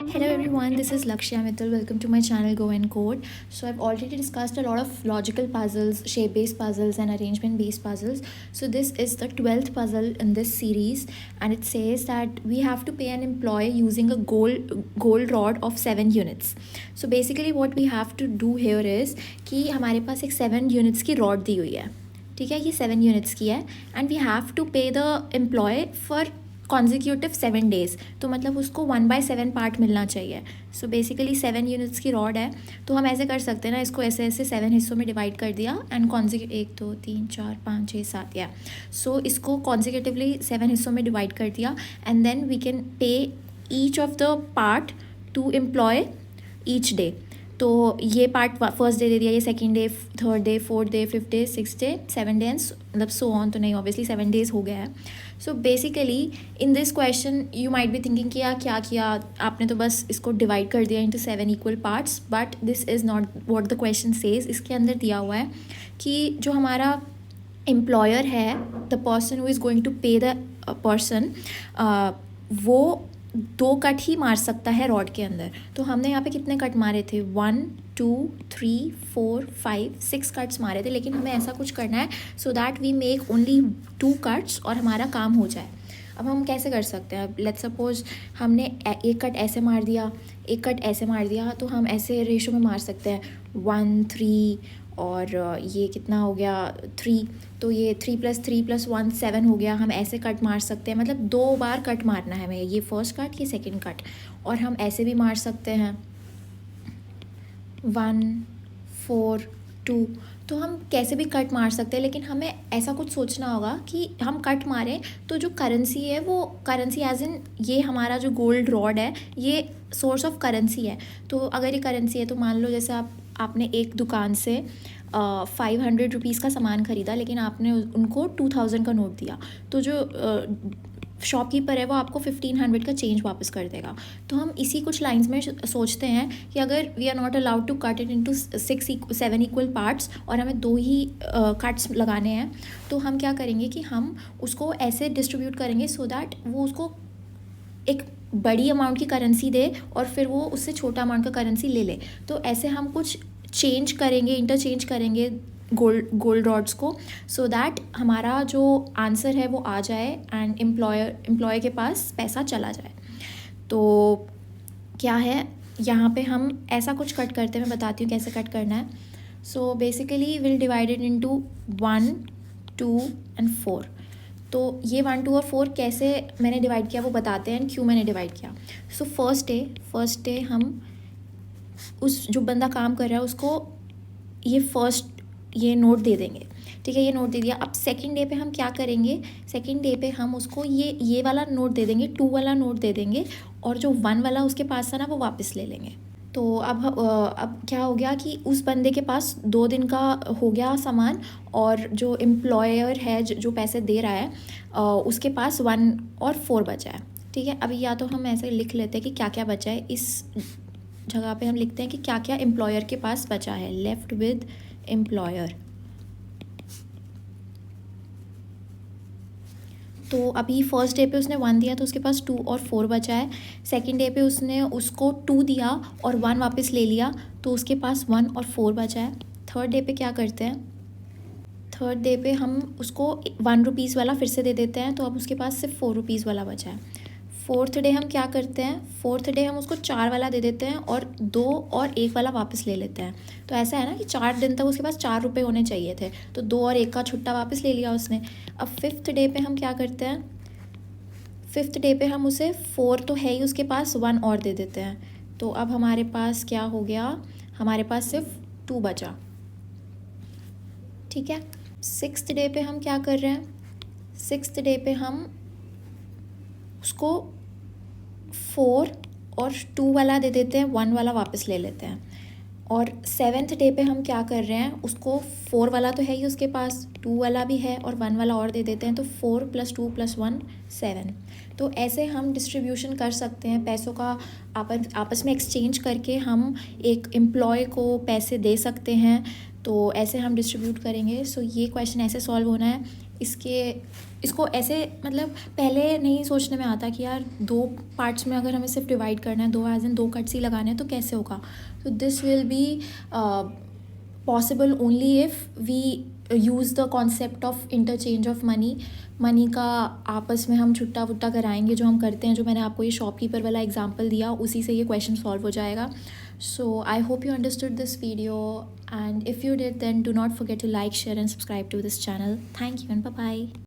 Hello everyone, this is Lakshya Mittal. Welcome to my channel Go and Code. So I've already discussed a lot of logical puzzles, shape-based puzzles and arrangement-based puzzles. So this is the 12th puzzle in this series, and it says that we have to pay an employee using a gold rod of 7 units. So basically what we have to do here is कि हमारे पास एक 7 units की rod दी हुई है, ठीक है, ये 7 units की है, and we have to pay the employee for consecutive 7 days. तो मतलब उसको 1/7 पार्ट मिलना चाहिए. सो बेसिकली 7 यूनिट्स की रॉड है, तो हम ऐसे कर सकते हैं ना, इसको ऐसे ऐसे 7 हिस्सों में डिवाइड कर दिया एंड 1 2 3 4 5 6 7 या सो इसको कॉन्जिक्यूटिवली 7 हिस्सों में डिवाइड कर दिया and then we can pay each of the part to employ each day. तो ये पार्ट फर्स्ट डे दे दिया, ये second day, third day, fourth day, fifth day, six day, 7 day मतलब सो ऑन. तो नहीं, ऑब्वियसली 7 days हो गया है. So basically in this question you might be thinking कि यार क्या किया आपने, तो बस इसको डिवाइड कर दिया into 7 equal parts. But this is not what the question says. इसके अंदर दिया हुआ है कि जो हमारा एम्प्लॉयर है, the person who is going to pay the person, वो 2 कट ही मार सकता है रॉड के अंदर. तो हमने यहाँ पे कितने कट मारे थे, 1 2 3 4 5 6 कट्स मारे थे. लेकिन हमें ऐसा कुछ करना है so that we make only 2 cuts और हमारा काम हो जाए. अब हम कैसे कर सकते हैं, लेट्स सपोज हमने एक कट ऐसे मार दिया, एक कट ऐसे मार दिया, तो हम ऐसे रेशो में मार सकते हैं 1 3 और ये कितना हो गया 3, तो ये 3 + 3 + 1 7 हो गया. हम ऐसे कट मार सकते हैं, मतलब 2 बार कट मारना है हमें, ये फर्स्ट कट, ये सेकंड कट. और हम ऐसे भी मार सकते हैं 1 4 2. तो हम कैसे भी कट मार सकते हैं, लेकिन हमें ऐसा कुछ सोचना होगा कि हम कट मारें तो जो करेंसी है वो करेंसी एज इन ये हमारा जो गोल्ड रॉड है ये सोर्स ऑफ करेंसी है. तो अगर ये करेंसी है तो मान लो जैसे आपने एक दुकान से 500 रुपीज़ का सामान ख़रीदा, लेकिन आपने उनको 2000 का नोट दिया, तो जो शॉपकीपर है वो आपको 1500 का चेंज वापस कर देगा. तो हम इसी कुछ लाइंस में सोचते हैं कि अगर we are not allowed to cut it into 7 equal parts और हमें 2 ही कट्स लगाने हैं, तो हम क्या करेंगे कि हम उसको ऐसे डिस्ट्रीब्यूट करेंगे सो दैट वो उसको एक बड़ी अमाउंट की करेंसी दे और फिर वो उससे छोटा अमाउंट का करेंसी ले ले. तो ऐसे हम कुछ चेंज करेंगे, इंटरचेंज करेंगे गोल्ड रॉड्स को, सो दैट हमारा जो आंसर है वो आ जाए एंड एम्प्लॉय के पास पैसा चला जाए. तो क्या है यहाँ पे हम ऐसा कुछ कट करते हैं, मैं बताती हूँ कैसे कट करना है. So basically will divided into 1 2 and 4. तो ये 1 2 और 4 कैसे मैंने डिवाइड किया वो बताते हैं एंड क्यों मैंने डिवाइड किया. सो फर्स्ट डे हम उस जो बंदा काम कर रहा है उसको ये नोट दे देंगे, ठीक है, ये नोट दे दिया. अब सेकंड डे पे हम क्या करेंगे, सेकंड डे पे हम उसको ये वाला नोट दे देंगे, 2 वाला नोट दे देंगे, और जो 1 वाला उसके पास था ना वो वापस ले लेंगे. तो अब क्या हो गया कि उस बंदे के पास 2 दिन का हो गया सामान, और जो एम्प्लॉयर है जो पैसे दे रहा है उसके पास 1 और 4 बचा है, ठीक है. अभी या तो हम ऐसे लिख लेते हैं कि क्या क्या बचा है, इस जगह पे हम लिखते हैं कि क्या क्या एम्प्लॉयर के पास बचा है, लेफ्ट विद एम्प्लॉयर. तो अभी फर्स्ट डे पे उसने 1 दिया तो उसके पास 2 और 4 बचा है. सेकंड डे पे उसने उसको 2 दिया और 1 वापस ले लिया, तो उसके पास 1 और 4 बचा है. थर्ड डे पे क्या करते हैं, थर्ड डे पे हम उसको 1 रुपीज़ वाला फिर से दे देते हैं, तो अब उसके पास सिर्फ 4 रुपीज़ वाला बचा है. फोर्थ डे हम क्या करते हैं, फोर्थ डे हम उसको 4 वाला दे देते हैं और 2 और 1 वाला वापस ले लेते हैं. तो ऐसा है ना कि 4 दिन तक उसके पास 4 रुपये होने चाहिए थे, तो 2 और 1 का छुट्टा वापस ले लिया उसने. अब फिफ्थ डे पे हम क्या करते हैं, फिफ्थ डे पे हम उसे 4 तो है ही उसके पास, 1 और दे देते हैं. तो अब हमारे पास क्या हो गया, हमारे पास सिर्फ 2 बचा, ठीक है. सिक्स्थ डे पे हम क्या कर रहे हैं, सिक्स्थ डे पे हम उसको 4 और 2 वाला दे देते हैं, 1 वाला वापस ले लेते हैं. और सेवेंथ डे पे हम क्या कर रहे हैं, उसको 4 वाला तो है ही उसके पास, 2 वाला भी है और 1 वाला और दे देते हैं, तो 4 + 2 + 1 7. तो ऐसे हम डिस्ट्रीब्यूशन कर सकते हैं पैसों का, आपस में एक्सचेंज करके हम एक एम्प्लॉय को पैसे दे सकते हैं. तो ऐसे हम डिस्ट्रीब्यूट करेंगे. सो ये क्वेश्चन ऐसे सॉल्व होना है. इसके इसको ऐसे मतलब पहले नहीं सोचने में आता कि यार 2 पार्ट्स में अगर हमें सिर्फ डिवाइड करना है, 2 एज इन 2 कट्स ही लगाने हैं तो कैसे होगा। तो this will be possible only if we use the concept of interchange of money का आपस में हम छुट्टा वुट्टा कराएंगे, जो हम करते हैं, जो मैंने आपको ये शॉपकीपर वाला एग्जांपल दिया उसी से ये क्वेश्चन सॉल्व हो जाएगा। So I hope you understood this video, and if you did, then do not forget to like, share and subscribe to this channel. Thank you and bye bye.